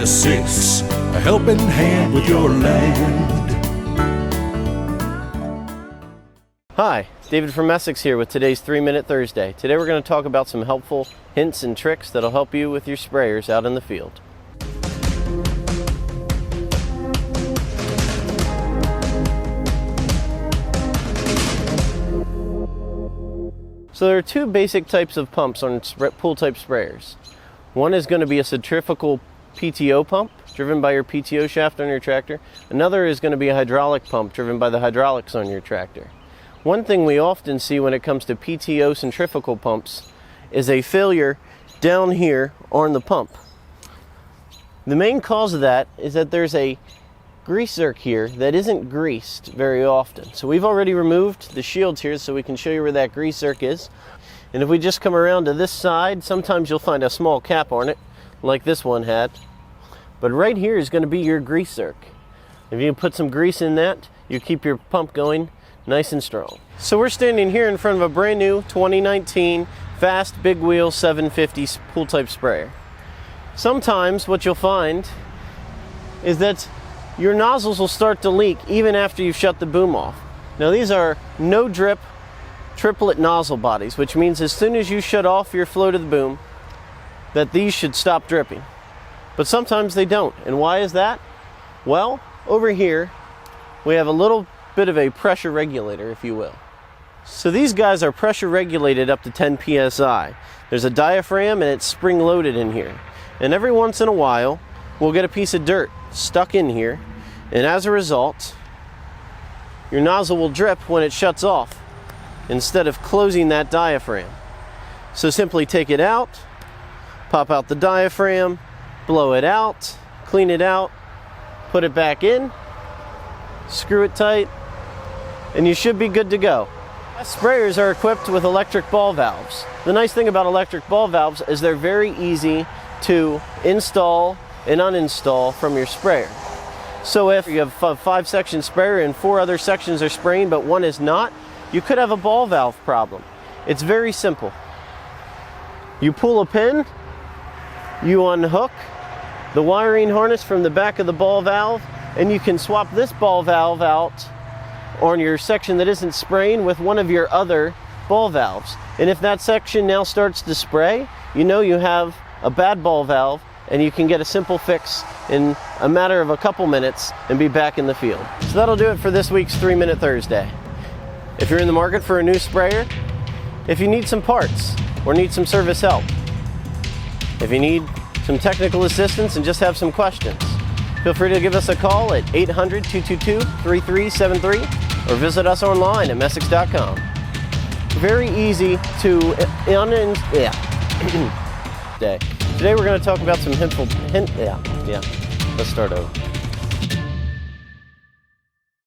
Essex, a helping hand with your land. Hi, David from Essex here with today's 3-Minute Thursday. Today we're going to talk about some helpful hints and tricks that'll help you with your sprayers out in the field. So there are two basic types of pumps on pool type sprayers. One is going to be a centrifugal PTO pump driven by your PTO shaft on your tractor. Another is going to be a hydraulic pump driven by the hydraulics on your tractor. One thing we often see when it comes to PTO centrifugal pumps is a failure down here on the pump. The main cause of that is that there's a grease zerk here that isn't greased very often. So we've already removed the shields here so we can show you where that grease zerk is. And if we just come around to this side, sometimes you'll find a small cap on it, like this one had. But right here is going to be your grease zerk. If you put some grease in that, you keep your pump going nice and strong. So we're standing here in front of a brand new 2019 Fast Big Wheel 750 pool type sprayer. Sometimes what you'll find is that your nozzles will start to leak even after you've shut the boom off. Now these are no drip triplet nozzle bodies, which means as soon as you shut off your flow to the boom, that these should stop dripping. But sometimes they don't. And why is that? Well, over here we have a little bit of a pressure regulator, if you will. So these guys are pressure regulated up to 10 psi. There's a diaphragm and it's spring loaded in here. And every once in a while we'll get a piece of dirt stuck in here, and as a result your nozzle will drip when it shuts off instead of closing that diaphragm. So simply take it out, pop out the diaphragm, blow it out, clean it out, put it back in, screw it tight, and you should be good to go. Sprayers are equipped with electric ball valves. The nice thing about electric ball valves is they're very easy to install and uninstall from your sprayer. So if you have a 5-section sprayer and 4 other sections are spraying but one is not, you could have a ball valve problem. It's very simple. You pull a pin, you unhook the wiring harness from the back of the ball valve, and you can swap this ball valve out on your section that isn't spraying with one of your other ball valves. And if that section now starts to spray, you know you have a bad ball valve, and you can get a simple fix in a matter of a couple minutes and be back in the field. So that'll do it for this week's 3-Minute Thursday. If you're in the market for a new sprayer, if you need some parts or need some service help, if you need some technical assistance and just have some questions, feel free to give us a call at 800-222-3373 or visit us online at Essex.com. Very easy to Today we're going to talk about some let's start over.